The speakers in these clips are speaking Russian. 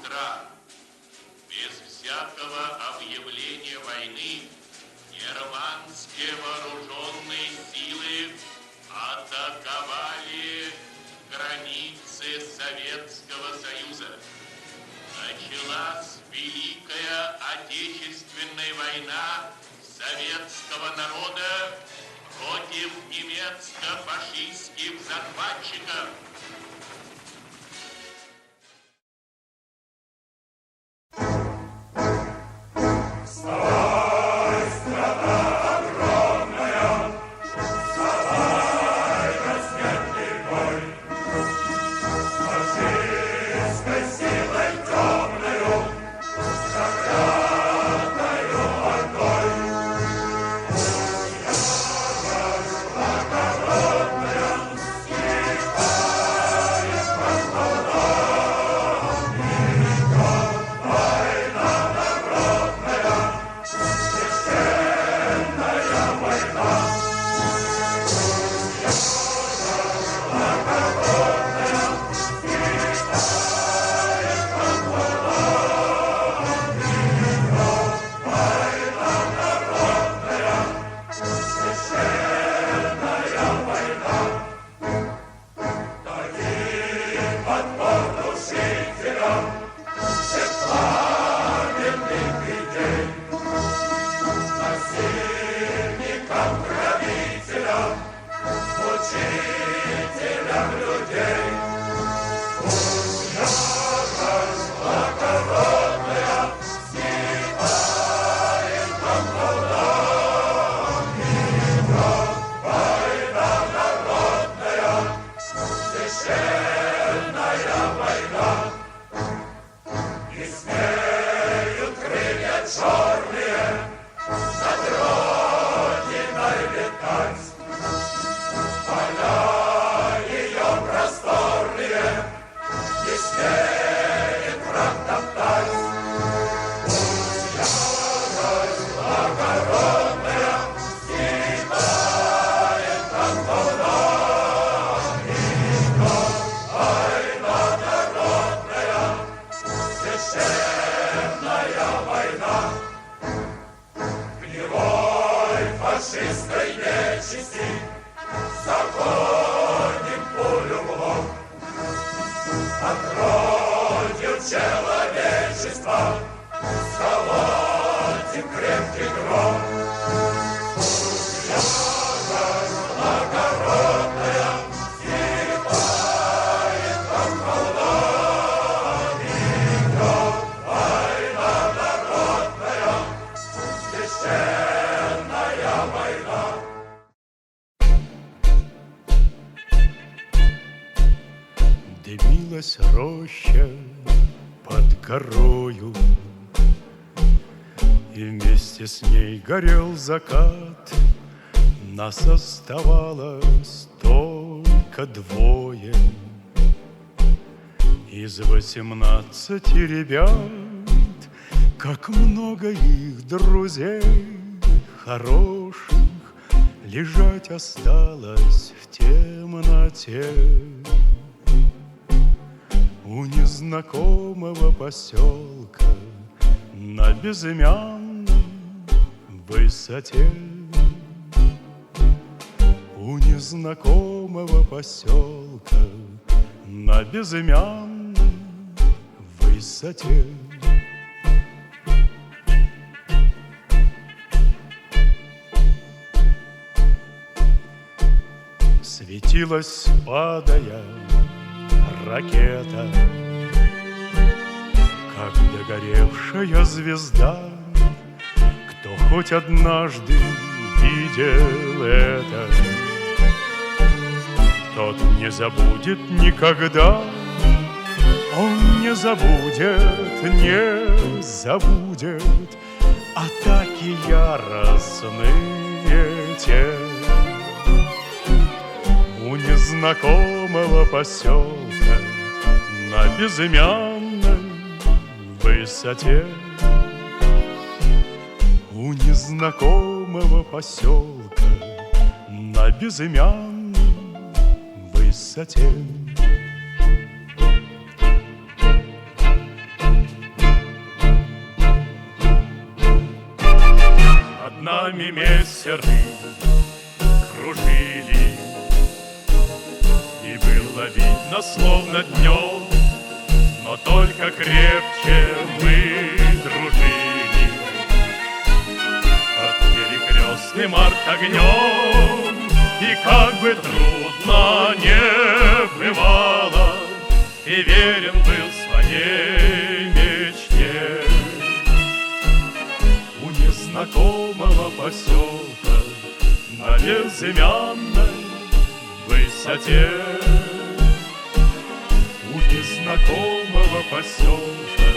утра, без всякого объявления войны, германские вооруженные силы атаковали границы Советского Союза. Началась Великая Отечественная война советского народа против немецко-фашистских захватчиков. Дымилась роща под горою, и вместе с ней горел закат. Нас оставалось только двое из 18 ребят. Как много их друзей хороших лежать осталось в темноте у незнакомого поселка на безымянной высоте. У незнакомого поселка на безымянной высоте. Светилась, падая, ракета, как догоревшая звезда. Кто хоть однажды видел это, тот не забудет никогда. Он не забудет, не забудет атаки яростные те у незнакомого поселка на безымянной высоте. У незнакомого поселка на безымянной высоте. нами мессеры кружили, и было видно, словно днем, но только крепче мы дружили. Под перекрестным огнем, и как бы трудно не бывало, и верен был своей мечте. У незнакомого поселка на безымянной высоте, у незнакомого поселка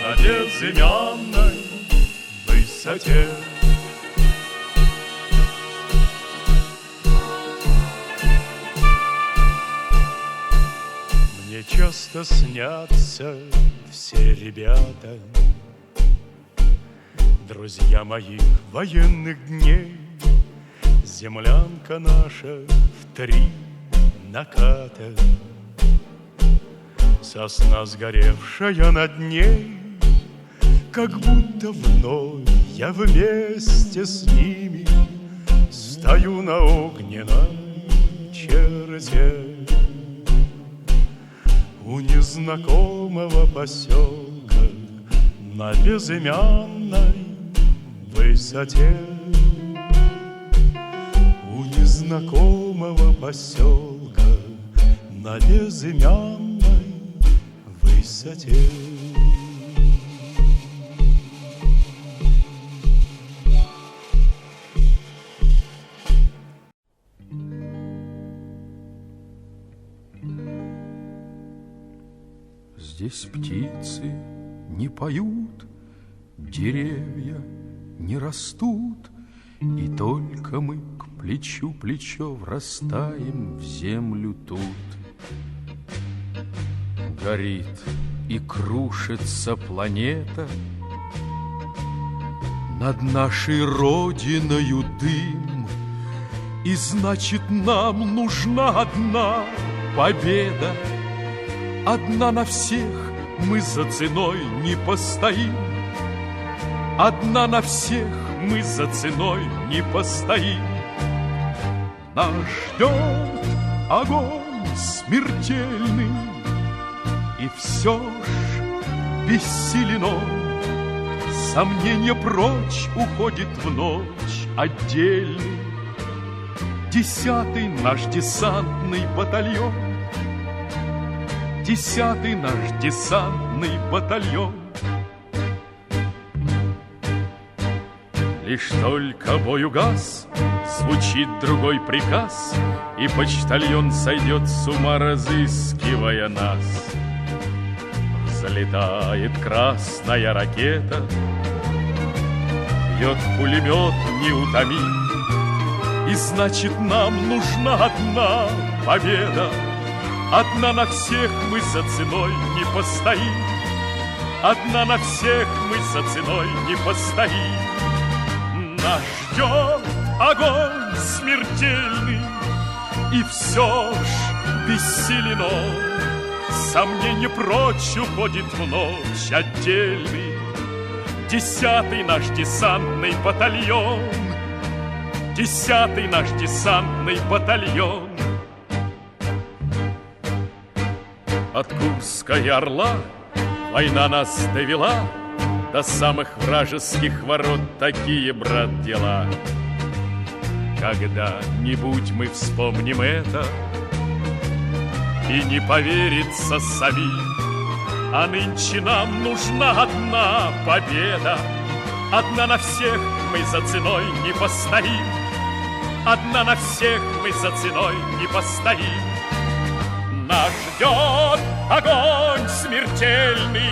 на безымянной высоте. Мне часто снятся все ребята, друзья моих военных дней. Землянка наша в 3 наката, сосна сгоревшая над ней, как будто вновь я вместе с ними стою на огненной черте. У незнакомого поселка на безымянной высоте, у незнакомого поселка на безымянной высоте. Здесь птицы не поют, деревья не растут, и только мы к плечу плечо врастаем в землю тут. Горит и крушится планета, над нашей родиною дым, и значит нам нужна одна победа. Одна на всех, мы за ценой не постоим. Одна на всех, мы за ценой не постоим. Нас ждет огонь смертельный, и все ж бессилен он. Сомнение прочь уходит в ночь отдельный. 10-й наш десантный батальон, 10-й наш десантный батальон. Лишь только бой угас, звучит другой приказ, и почтальон сойдет с ума, разыскивая нас. Взлетает красная ракета, бьет пулемет неутомим, и значит нам нужна одна победа. Одна на всех, мы за ценой не постоим. Одна на всех, мы за ценой не постоим. Нас ждет огонь смертельный, и все ж бессилен он. Сомнение прочь уходит в ночь отдельный. 10-й наш десантный батальон, 10-й наш десантный батальон. От Курска и Орла война нас довела до самых вражеских ворот. Такие, брат, дела. Когда-нибудь мы вспомним это, и не поверится самим. А нынче нам нужна одна победа. Одна на всех, мы за ценой не постоим. Одна на всех, мы за ценой не постоим. Нас ждет огонь смертельный,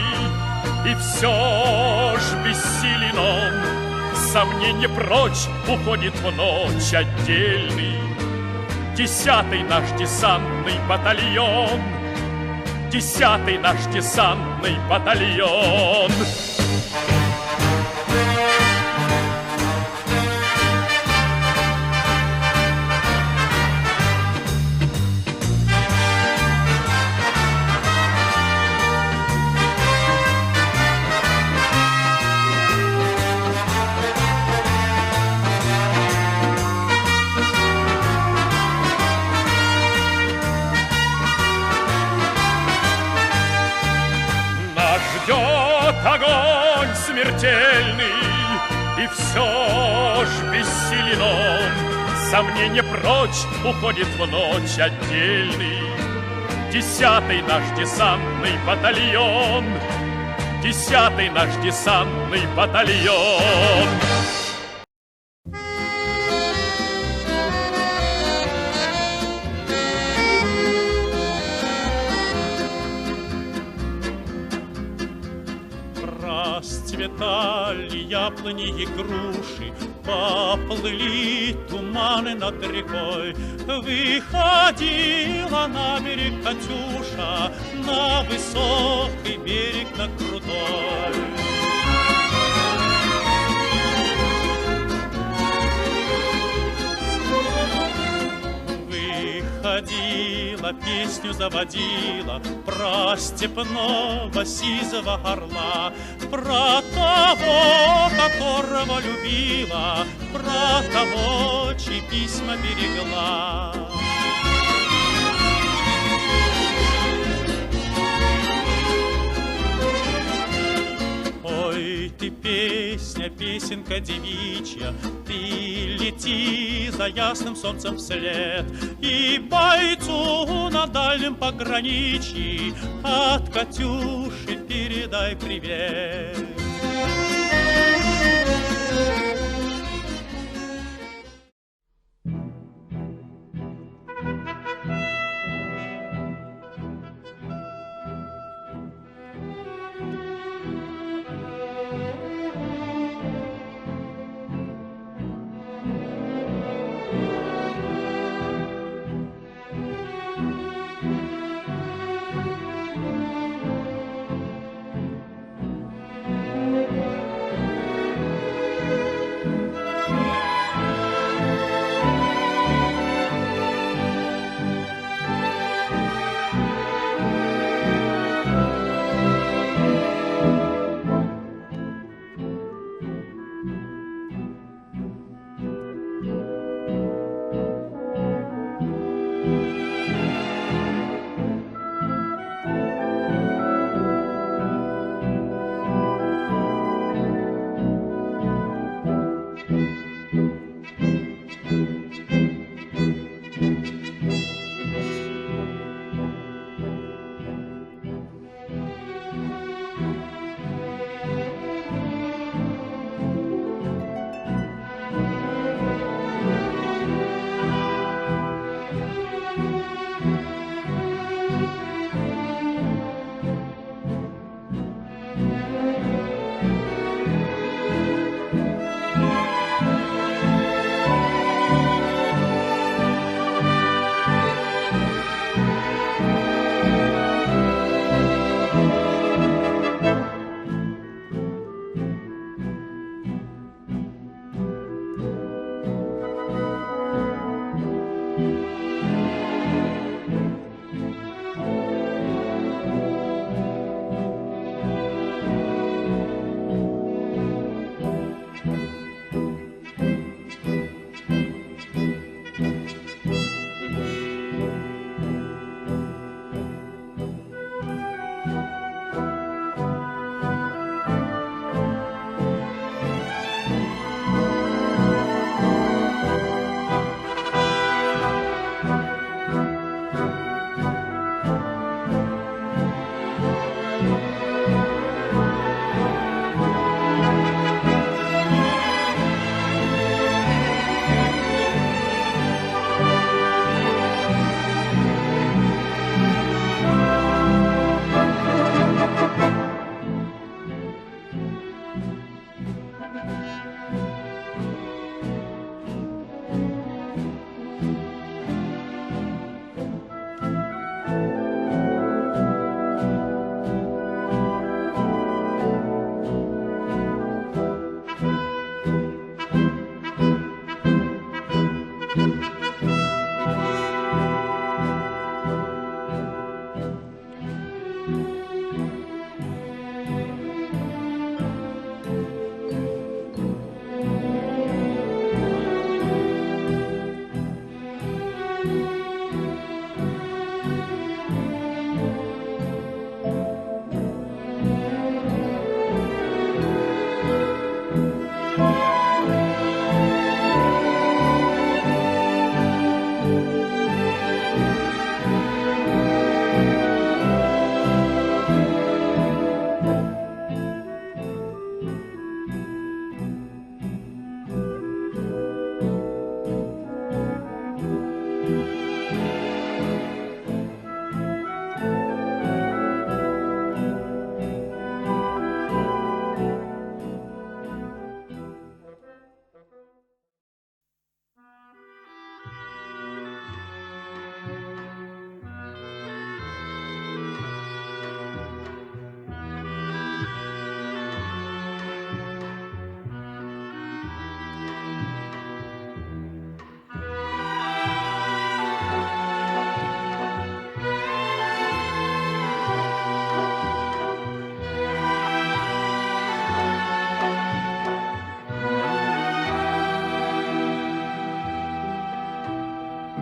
и все ж бессилен он. Сомнение прочь уходит в ночь отдельный. 10-й наш десантный батальон, 10-й наш десантный батальон. смертельный, и все ж бессилен он. Сомнение прочь уходит в ночь отдельный. 10-й наш десантный батальон, 10-й наш десантный батальон. Расцветали яблони и груши, поплыли туманы над рекой. Выходила на берег Катюша, на высокий берег, на крутой. Выходила, песню заводила про степного сизого орла, про того, которого любила, про того, чьи письма берегла. Ой, ты песня, песенка девичья, ты лети за ясным солнцем вслед, и бойцу на дальнем пограничье от Катюши передай привет.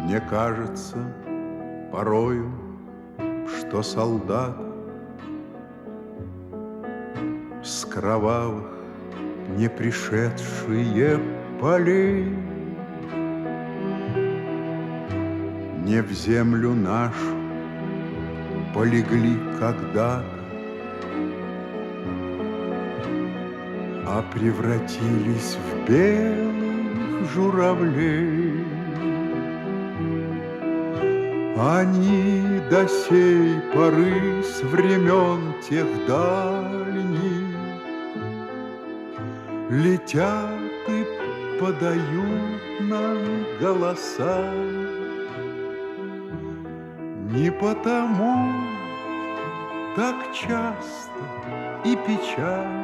Мне кажется порою, что солдат с кровавых не пришедшие полей не в землю нашу полегли когда-то, а превратились в белых журавлей. Они до сей поры с времен тех дальних летят и подают нам голоса. Не потому так часто и печально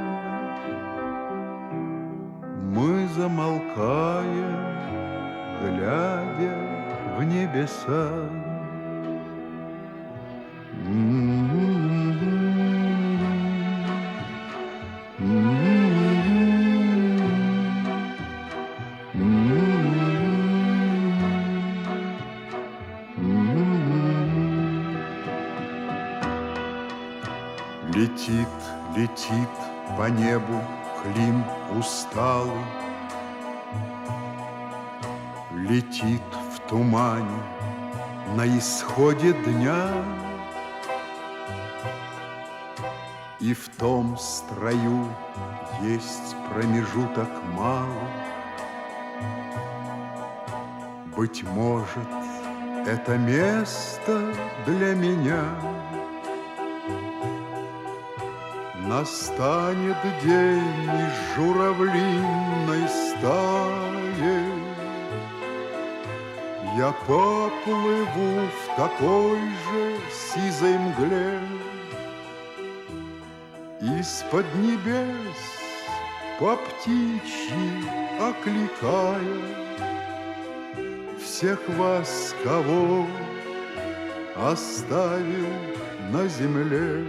мы, замолкая, глядя в небеса. Летит, летит по небу Клим усталый, летит в тумане на исходе дня, и в том строю есть промежуток малый. Быть может, это место для меня. Настанет день из журавлиной стаи, я поплыву в такой же сизой мгле. Из-под небес по птичьи окликая всех вас, кого оставил на земле.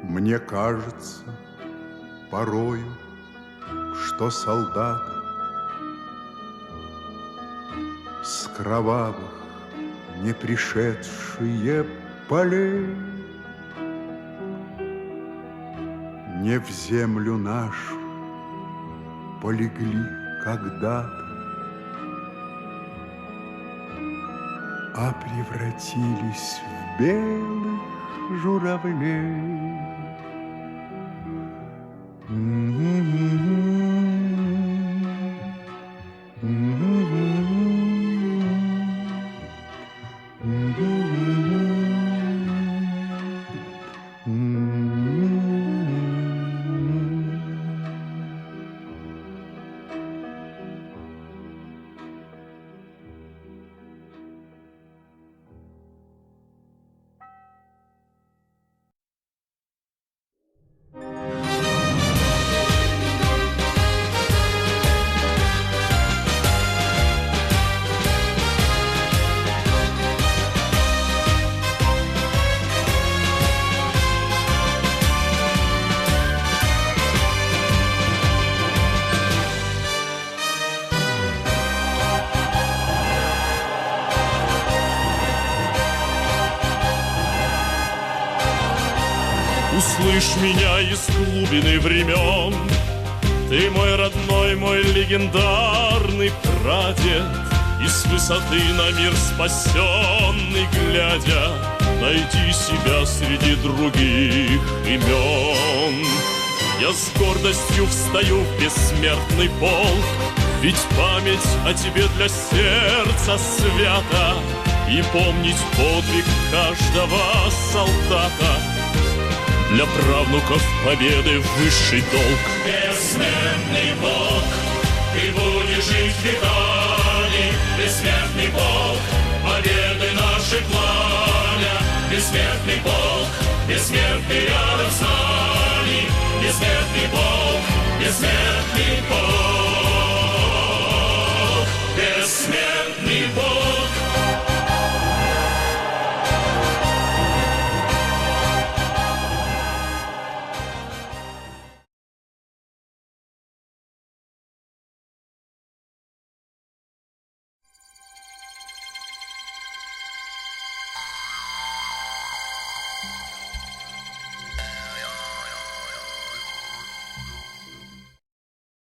Мне кажется порою, что солдаты с кровавых не пришедшие полей не в землю нашу полегли когда-то, а превратились в белых журавлей. Услышь меня из глубины времен, ты мой родной, мой легендарный прадед, и с высоты на мир спасенный глядя, найди себя среди других имен. Я с гордостью встаю в бессмертный полк, ведь память о тебе для сердца свята, и помнить подвиг каждого солдата для правнуков победы высший долг. Бессмертный полк, ты будешь жить в веками. Бессмертный полк, победы наши пламя. Бессмертный полк, бессмертный рядом с нами.